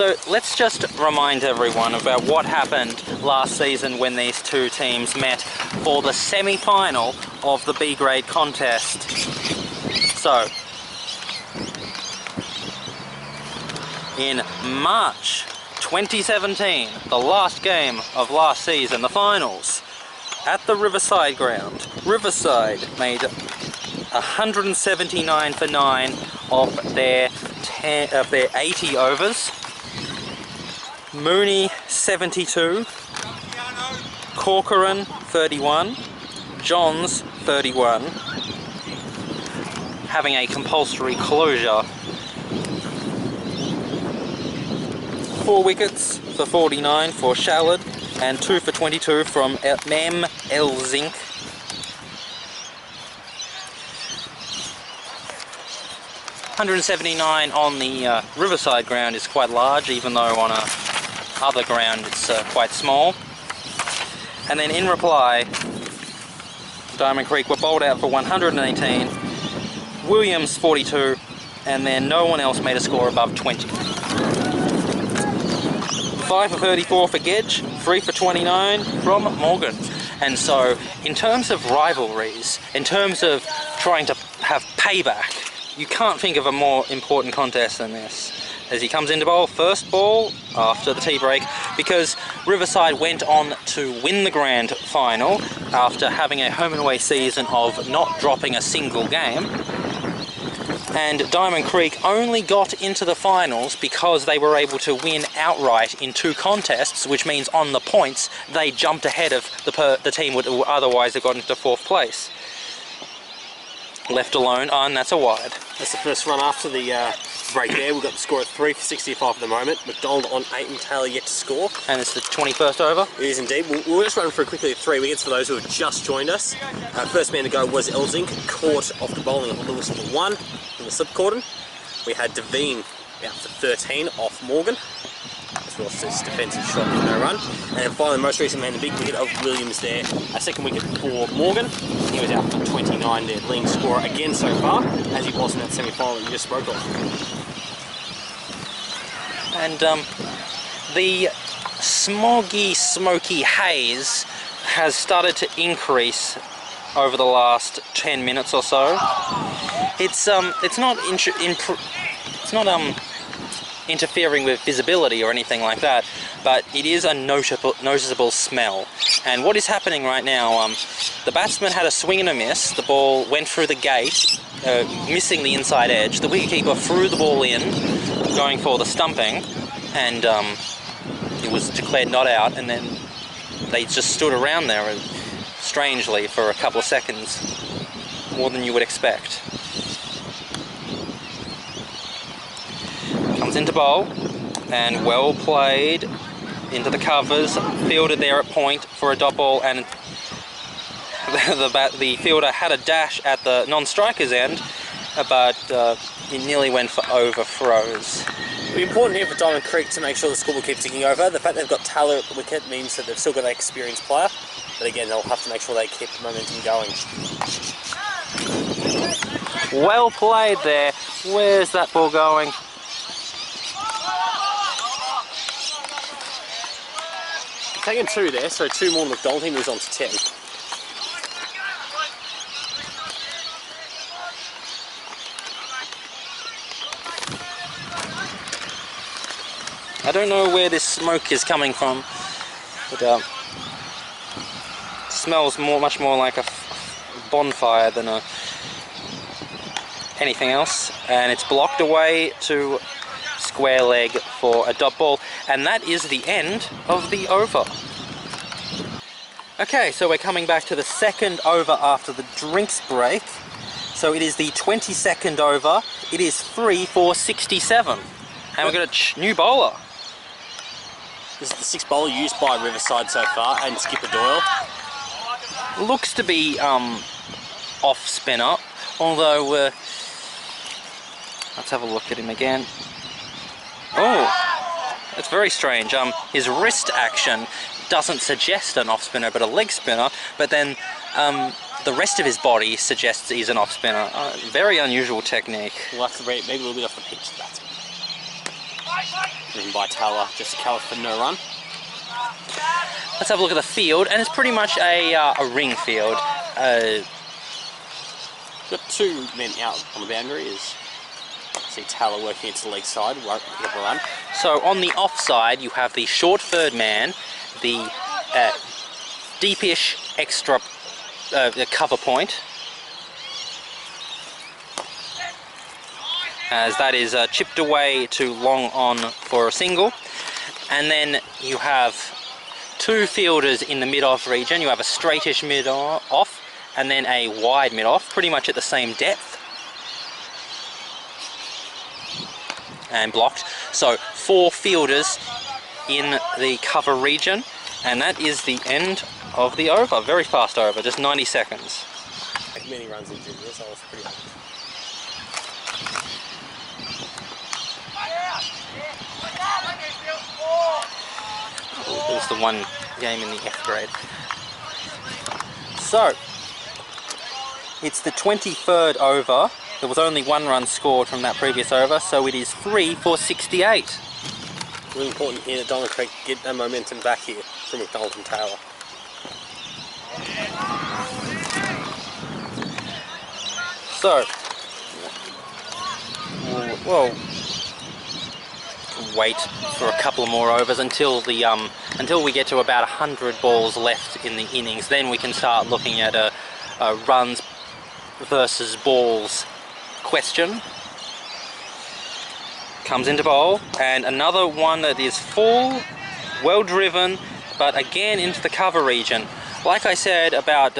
So let's just remind everyone about what happened last season when these two teams met for the semi-final of the B grade contest. So, in March 2017, the last game of last season, the finals, at the Riverside ground, Riverside made 179 for 9 of their 80 overs. Mooney 72, Corcoran 31, Johns 31, having a compulsory closure. 4 wickets for 49 for Shallard and 2 for 22 from Mem El Zinc. $179 on the Riverside ground is quite large, even though on a other ground it's quite small. And then in reply, Diamond Creek were bowled out for 118, Williams 42, and then no one else made a score above 20. 5 for 34 for Gedge, 3 for 29 from Morgan. And so, in terms of rivalries, in terms of trying to have payback, you can't think of a more important contest than this. As he comes into bowl, first ball after the tea break, because Riverside went on to win the grand final after having a home and away season of not dropping a single game. And Diamond Creek only got into the finals because they were able to win outright in 2 contests, which means on the points they jumped ahead of the team would otherwise have gotten into 4th place. Left alone, and that's a wide. That's the first run after the break there. We've got the score at 3 for 65 at the moment. McDonald on 8 and Taylor yet to score. And it's the 21st over? It is indeed. We'll just run through quickly the 3 wickets for those who have just joined us. First man to go was Elzink, caught off the bowling of Lewis for 1 in the slip cordon. We had Devine out for 13 off Morgan, as well as this defensive shot with no run. And then finally, the most recent man, the big wicket of Williams there. A second wicket for Morgan. He was out for 29 there, leading scorer again so far, as he was in that semi-final that you just spoke of. And the smoggy, smoky haze has started to increase over the last 10 minutes or so. It's not interfering with visibility or anything like that, but it is a noticeable smell. And what is happening right now, the batsman had a swing and a miss. The ball went through the gate, missing the inside edge. The wicketkeeper threw the ball in, going for the stumping, and it was declared not out, and then they just stood around there strangely for a couple of seconds, more than you would expect. Comes into bowl, and well played into the covers, fielded there at point for a dot ball, and the fielder had a dash at the non-striker's end, but it nearly went for overthrows. It'll be important here for Diamond Creek to make sure the score will keep ticking over. The fact they've got Taylor at the wicket means that they've still got an experienced player, but again, they'll have to make sure they keep the momentum going. Well played there. Where's that ball going? Taking 2 there, so 2 more McDonald. He moves on to 10. I don't know where this smoke is coming from, but smells much more like a bonfire than anything else, and it's blocked away to square leg for a dot ball, and that is the end of the over. Okay, so we're coming back to the second over after the drinks break. So it is the 22nd over. It is 3 for 67, and we've got a new bowler. This is the 6th bowler used by Riverside so far, and Skipper Doyle. Looks to be off spinner, although let's have a look at him again. Oh, that's very strange. His wrist action doesn't suggest an off spinner, but a leg spinner. But then the rest of his body suggests he's an off spinner. Very unusual technique. We'll have to read maybe a little bit off the pitch. driven by Taylor, just to cover for no run. Let's have a look at the field, and it's pretty much a ring field. Got two men out on the boundary. See Taylor working into the leg side, won't pick up a run. So on the offside, you have the short third man, the deepish extra cover point, as that is chipped away to long on for a single. And then you have two fielders in the mid-off region. You have a straightish mid-off and then a wide mid-off, pretty much at the same depth. And blocked. So 4 fielders in the cover region, and that is the end of the over. Very fast over, just 90 seconds. Many runs in junior, so I was pretty happy. It was the one game in the F grade. So, it's the 23rd over. There was only 1 run scored from that previous over, so it is 3 for 68. Really important here that Donald Creek get that momentum back here from McDonald and Taylor. So, well, wait for a couple more overs until the until we get to about 100 balls left in the innings. Then we can start looking at a runs versus balls question. Comes into bowl, and another one that is full, well driven, but again into the cover region. Like I said about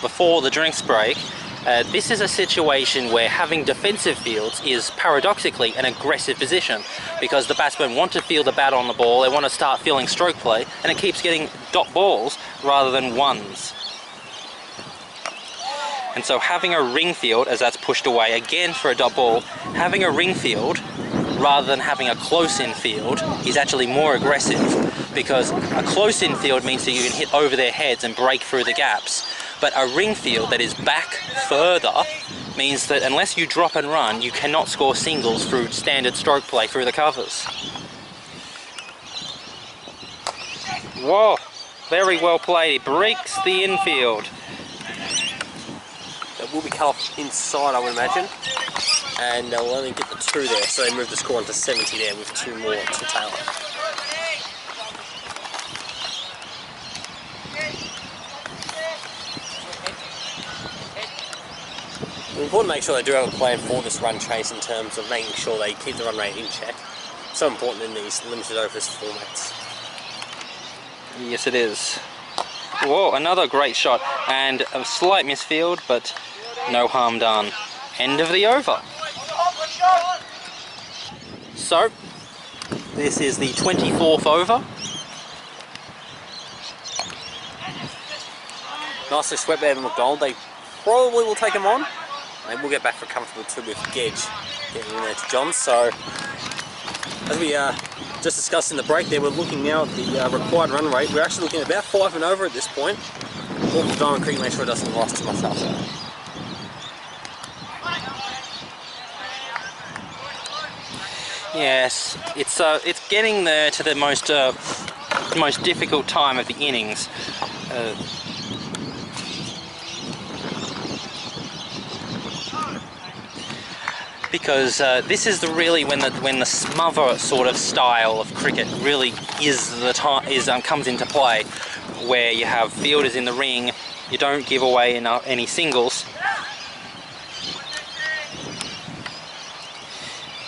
before the drinks break, this is a situation where having defensive fields is paradoxically an aggressive position, because the batsmen want to feel the bat on the ball, they want to start feeling stroke play, and it keeps getting dot balls rather than ones. And so having a ring field, as that's pushed away again for a dot ball, having a ring field rather than having a close-in field is actually more aggressive, because a close-in field means that you can hit over their heads and break through the gaps. But a ring field that is back further means that unless you drop and run, you cannot score singles through standard stroke play through the covers. Whoa, very well played. It breaks the infield. It will be cut off inside, I would imagine, and they'll only get the 2 there, so they move the score on to 70 there with 2 more to Taylor. It's important to make sure they do have a plan for this run chase in terms of making sure they keep the run rate in check. So important in these limited overs formats. Yes, it is. Whoa, another great shot, and a slight misfield, but no harm done. End of the over. So, this is the 24th over. Nicely swept there to McDonald. They probably will take him on. They will get back for a comfortable 2 with Gedge getting in there to John. So, as we just discussed in the break there, we're looking now at the required run rate. We're actually looking at about 5 and over at this point. All for Diamond Creek, make sure it doesn't last too much after that. Yes, it's getting there to the most difficult time of the innings. Because this is really when the smother sort of style of cricket really comes into play, where you have fielders in the ring, you don't give away any singles,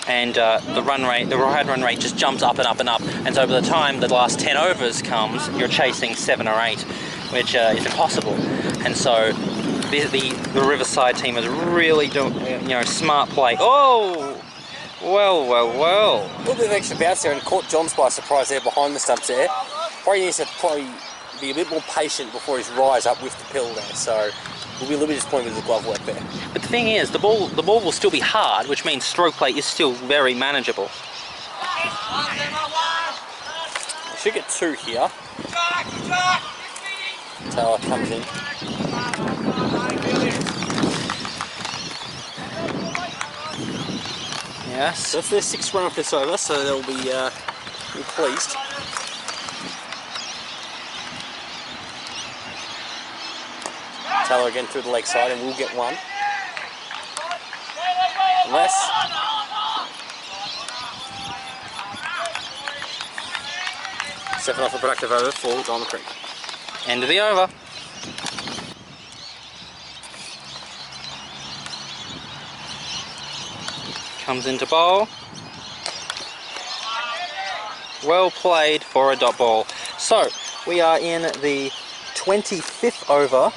and the required run rate just jumps up and up and up, and so by the time the last 10 overs comes, you're chasing 7 or 8, which is impossible. And so the Riverside team is really doing, smart play. Oh, well. A little bit of extra bounce there and caught Johns by surprise there behind the stumps there. Probably needs to be a bit more patient before he's rise up with the pill there. So we'll be a little bit disappointed with the glove work there. But the thing is, the ball will still be hard, which means stroke play is still very manageable. We should get 2 here. Taylor comes in. Yes. So that's their 6th run of this over, so they'll be pleased. Taylor again through the leg side, and we'll get one. Unless... Second off a productive over for Diamond Creek. End of the over. Comes into bowl. Well played for a dot ball. So, we are in the 25th over.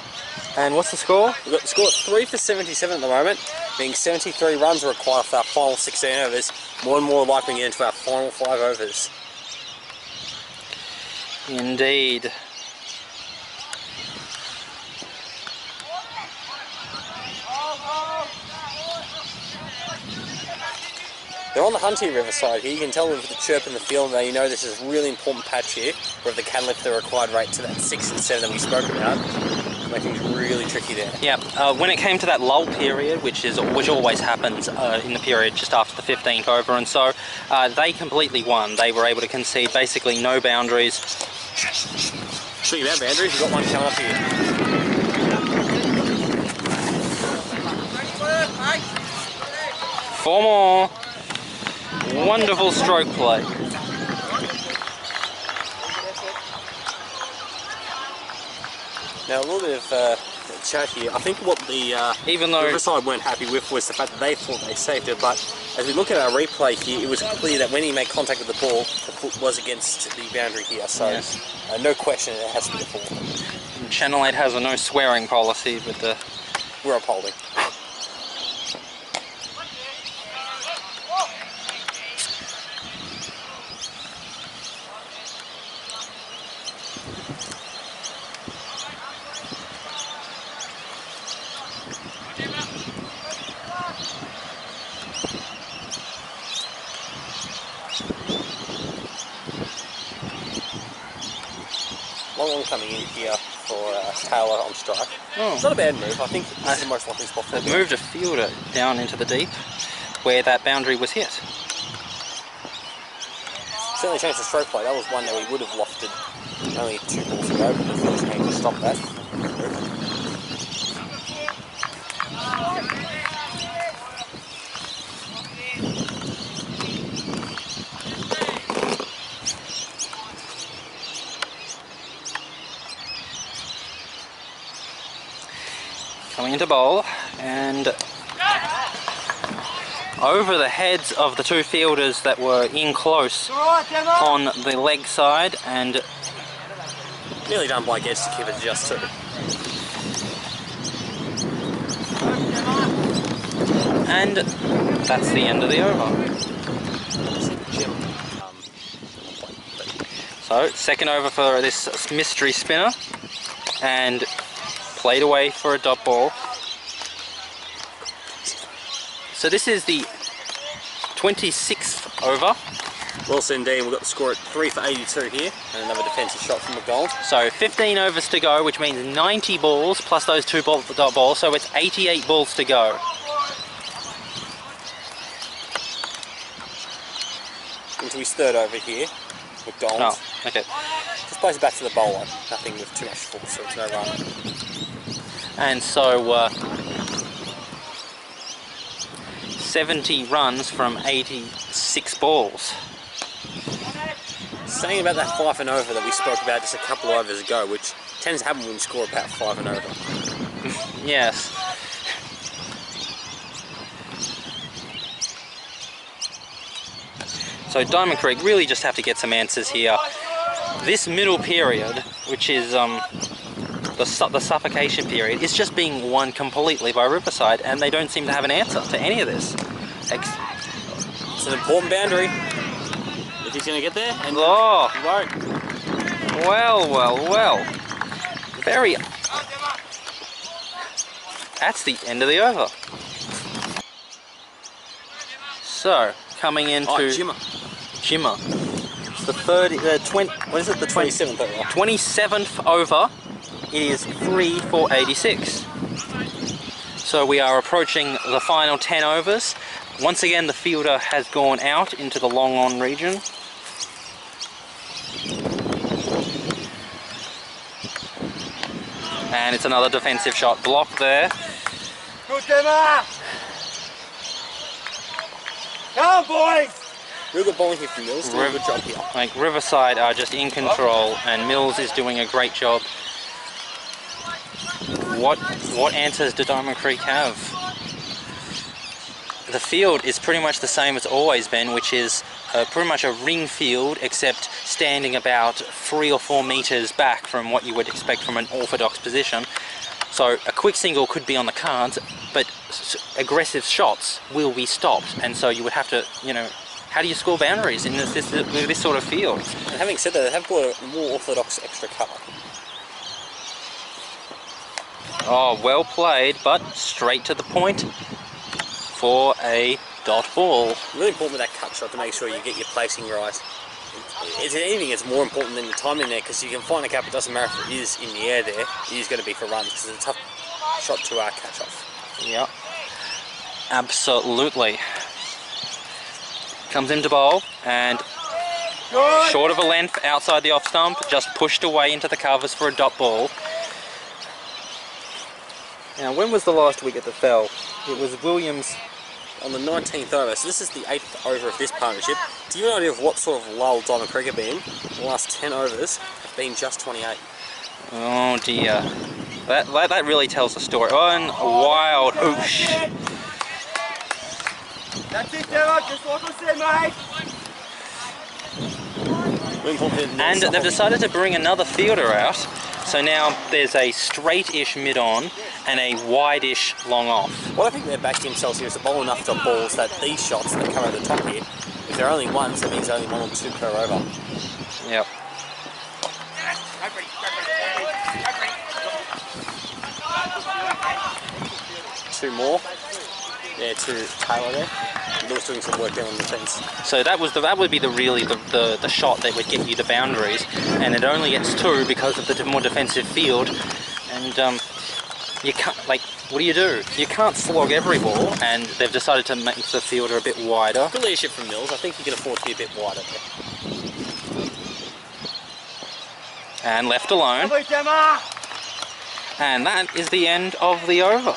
And what's the score? We've got the score at 3 for 77 at the moment, being 73 runs are required for our final 16 overs. More and more likely to get into our final 5 overs. Indeed. They're on the hunt here, Riverside. Here you can tell with the chirp in the field that you know this is a really important patch here, where they can lift the required rate to that 6 and 7 that we spoke about. Making things really tricky there. Yeah, when it came to that lull period, which always happens in the period just after the 15th over, and so they completely won. They were able to concede basically no boundaries. Speaking about boundaries, we've got one coming up here. Four more. Wonderful stroke play. Now a little bit of chat here. I think what the Riverside weren't happy with was the fact that they thought they saved it, but as we look at our replay here, it was clear that when he made contact with the ball, the foot was against the boundary here, so yes. No question it has to be a fall. Channel 8 has a no swearing policy, but we're upholding. Long coming in here for Taylor on strike. Oh. It's not a bad move. I think this is the most likely spot for They've moved a fielder down into the deep where that boundary was hit. Certainly changed the stroke play. That was one that we would have lofted only 2 balls ago, but the fielder's came to stop that. Coming into bowl, and over the heads of the 2 fielders that were in close on the leg side, and nearly done by Gedge to keep it just 2. And that's the end of the over. So, second over for this mystery spinner, and played away for a dot ball. So this is the 26th over. Justen B, we've got the score at 3 for 82 here, and another defensive shot from McDonald. So 15 overs to go, which means 90 balls plus those 2 dot balls, so it's 88 balls to go. Into his 3rd over here, McDonald. Oh, okay. Just plays it back to the bowler, nothing with too much force, so it's no run. And so 70 runs from 86 balls. Saying about that 5 and over that we spoke about just a couple of overs ago, which tends to happen when we score about 5 and over. Yes. So Diamond Creek really just have to get some answers here. This middle period, which is the suffocation period, is just being won completely by Riverside, and they don't seem to have an answer to any of this. It's an important boundary. If he's going to get there, and oh, he won't. Well. Very. That's the end of the over. So coming into Jimmer. It's the 27th over. 27th over. It is 3 for 86. So we are approaching the final 10 overs. Once again, the fielder has gone out into the long on region. And it's another defensive shot blocked there. Good, Gemma! Come on, boys! Real good bowling here from Mills, doing a good job here. Like, Riverside are just in control, and Mills is doing a great job. What answers do Diamond Creek have? The field is pretty much the same as it's always been, which is pretty much a ring field, except standing about 3 or 4 meters back from what you would expect from an orthodox position. So a quick single could be on the cards, but aggressive shots will be stopped, and so you would have to, you know, how do you score boundaries in this sort of field? And having said that, they have brought a more orthodox extra cover. Oh, well played, but straight to the point for a dot ball. Really important with that cut shot to make sure you get your placing right. If anything, it's more important than the timing there, because you can find a gap. It doesn't matter if it is in the air there. It is going to be for runs, because it's a tough shot to catch off. Yep, absolutely. Comes into bowl and short of a length outside the off stump, just pushed away into the covers for a dot ball. Now, when was the last wicket that fell? It was Williams on the 19th over, so this is the 8th over of this partnership. To give you an idea of what sort of lull Diamond Creek have been, the last 10 overs have been just 28. Oh dear. That really tells the story. One wild oosh. That's it, Gemma, just like I said, mate. And they've decided to bring another fielder out. So now there's a straight-ish mid-on and a wide-ish long-off. What I think they're backing themselves here is to bowl enough to balls that these shots that come over the top here, if they're only ones, that means only 1 or 2 per over. Yep. Two more. Yeah, to Taylor there. Lewis doing some work there on the fence. So that would be the shot that would get you the boundaries, and it only gets 2 because of the more defensive field. And you can't, like, what do? You can't slog every ball, and they've decided to make the fielder a bit wider. Good leadership from Mills. I think he can afford to be a bit wider there. And left alone. And that is the end of the over.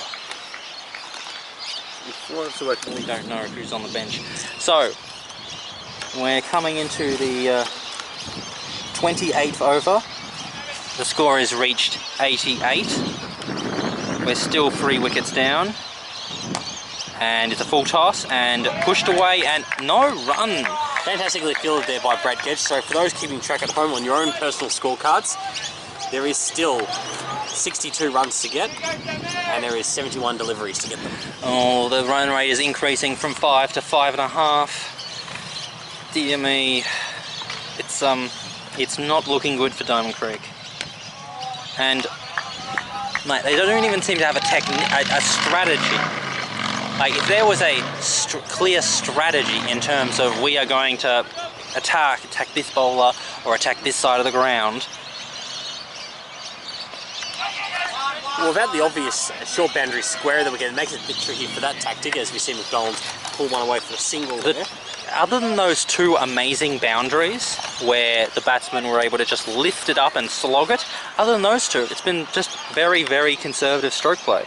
We don't know who's on the bench. So, we're coming into the 28th over. The score has reached 88. We're still 3 wickets down. And it's a full toss and pushed away and no run. Fantastically fielded there by Brad Gedge. So for those keeping track at home on your own personal scorecards, there is still 62 runs to get, and there is 71 deliveries to get them. Oh, the run rate is increasing from 5 to 5.5. Dear me, it's not looking good for Diamond Creek. And mate, they don't even seem to have a strategy. Like, if there was a clear strategy in terms of we are going to attack this bowler or attack this side of the ground. Well, without the obvious short boundary square that we get, it makes it a bit tricky for that tactic, as we see McDonald pull one away for a single there. Other than those 2 amazing boundaries where the batsmen were able to just lift it up and slog it, other than those 2, it's been just very, very conservative stroke play.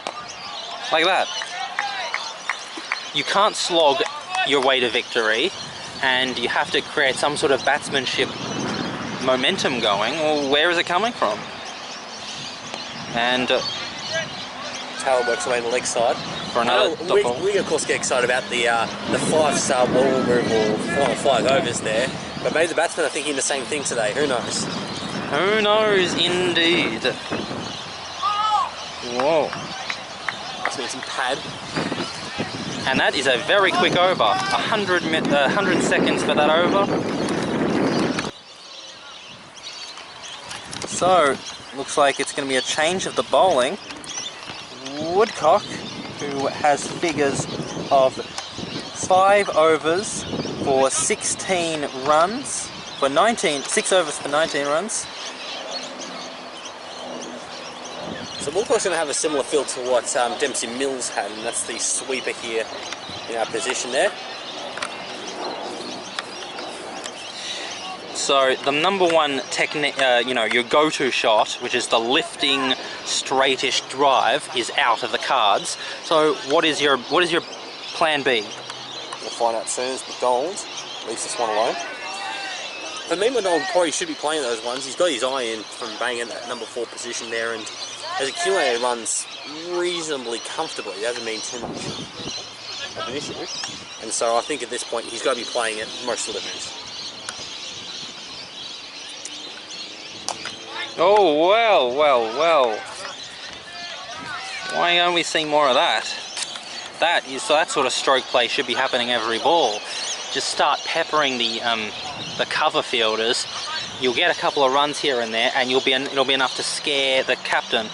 Like that. You can't slog your way to victory, and you have to create some sort of batsmanship momentum going. Well, where is it coming from? And Taylor works away on the leg side. For another we of course get excited about the 5-star ball removal final 5 overs there, but maybe the batsmen are thinking the same thing today. Who knows? Who knows, indeed. Whoa. Just need some pad. And that is a very quick over. 100 seconds for that over. So, looks like it's going to be a change of the bowling. Woodcock, who has figures of 5 overs for 16 runs, 6 overs for 19 runs. So Woodcock's going to have a similar feel to what Dempsey Mills had, and that's the sweeper here in our position there. So the number one technique, your go-to shot, which is the lifting straightish drive, is out of the cards. So what is your plan B? We'll find out soon as McDonald leaves this one alone. For me, McDonald probably should be playing those ones. He's got his eye in from banging that number 4 position there, and as accumulator runs reasonably comfortably. It hasn't been too much of an issue, and so I think at this point he's got to be playing it most deliveries. Oh, well. Why don't we see more of that? That sort of stroke play should be happening every ball. Just start peppering the cover fielders. You'll get a couple of runs here and there, and it'll be enough to scare the captain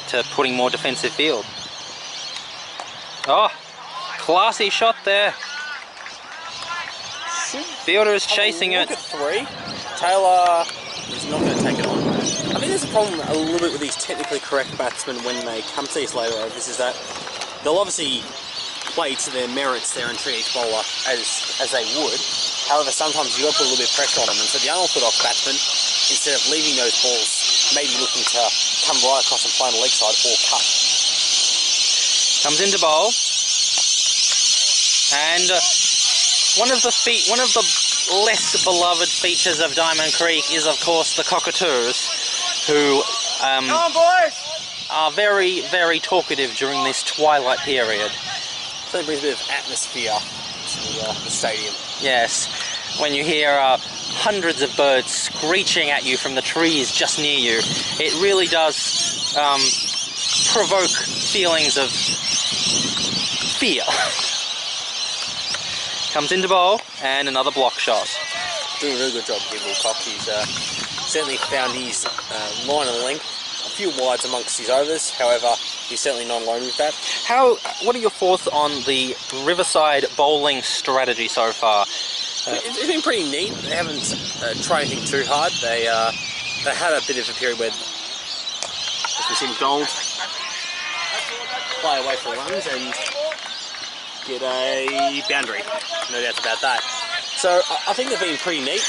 to putting more defensive field. Oh, classy shot there. Fielder is chasing it. Look at 3. Taylor is not going to take it on. I think there's a problem a little bit with these technically correct batsmen when they come to these later overs, is that they'll obviously play to their merits there and treat each bowler as they would. However, sometimes you've got to put a little bit of pressure on them, and so the unorthodox batsman, instead of leaving those balls, maybe looking to come right across and play on the leg side or cut. Comes into bowl, and one of the less beloved features of Diamond Creek is, of course, the cockatoos, who Come on, boys! are very, very talkative during this twilight period. So it brings a bit of atmosphere to the stadium. Yes, when you hear hundreds of birds screeching at you from the trees just near you, it really does provoke feelings of fear. Comes into bowl, and another block shot. Doing a really good job here, Wilcock. He's certainly found his line and length. A few wides amongst his overs, however, he's certainly not alone with that. What are your thoughts on the Riverside bowling strategy so far? It's been pretty neat. They haven't tried anything too hard. They had a bit of a period where, as we see, McDonald play away for runs and get a boundary. No doubts about that. So I think they've been pretty neat.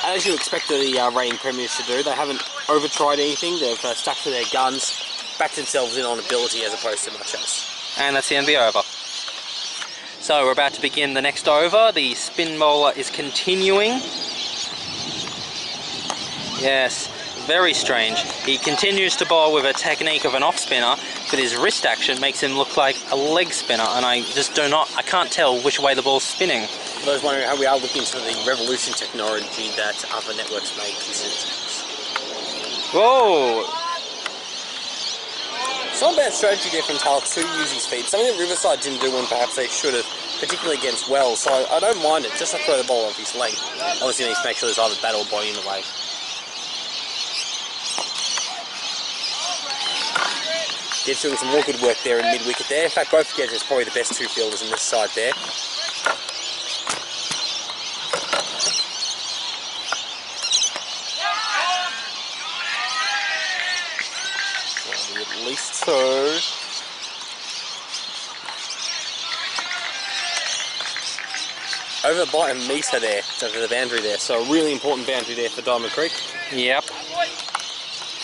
As you expect the reigning premiers to do, they haven't over-tried anything. They've stuck to their guns, backed themselves in on ability as opposed to much else. And that's the end of the over. So we're about to begin the next over. The spin bowler is continuing. Yes, very strange. He continues to bowl with a technique of an off-spinner, but his wrist action makes him look like a leg spinner, and I can't tell which way the ball's spinning. For those wondering how we are looking to the revolution technology that other networks may consider. Whoa! It's not a bad strategy there from Taylor to use his feet. Something that Riverside didn't do when perhaps they should have, particularly against Wells. So I don't mind it, just to throw the ball off his leg. Obviously he needs to make sure there's either bat or body in the way. Ged's doing some more good work there in mid-wicket there. In fact, both Ged's is probably the best 2 fielders in this side there. At least 2. Over by a metre there, over the boundary there. So a really important boundary there for Diamond Creek. Yep.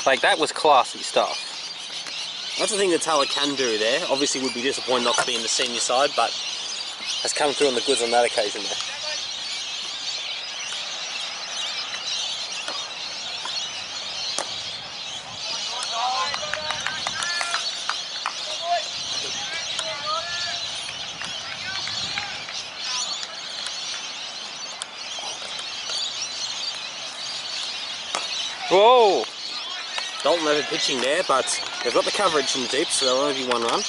Like, that was classy stuff. That's the thing that Taylor can do there. Obviously would be disappointed not to be in the senior side, but has come through on the goods on that occasion there. Whoa! Dalton over pitching there, but they've got the coverage in the deep, so there'll only be 1 run.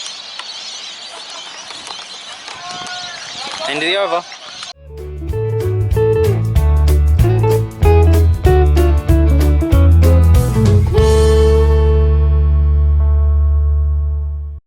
End of the over.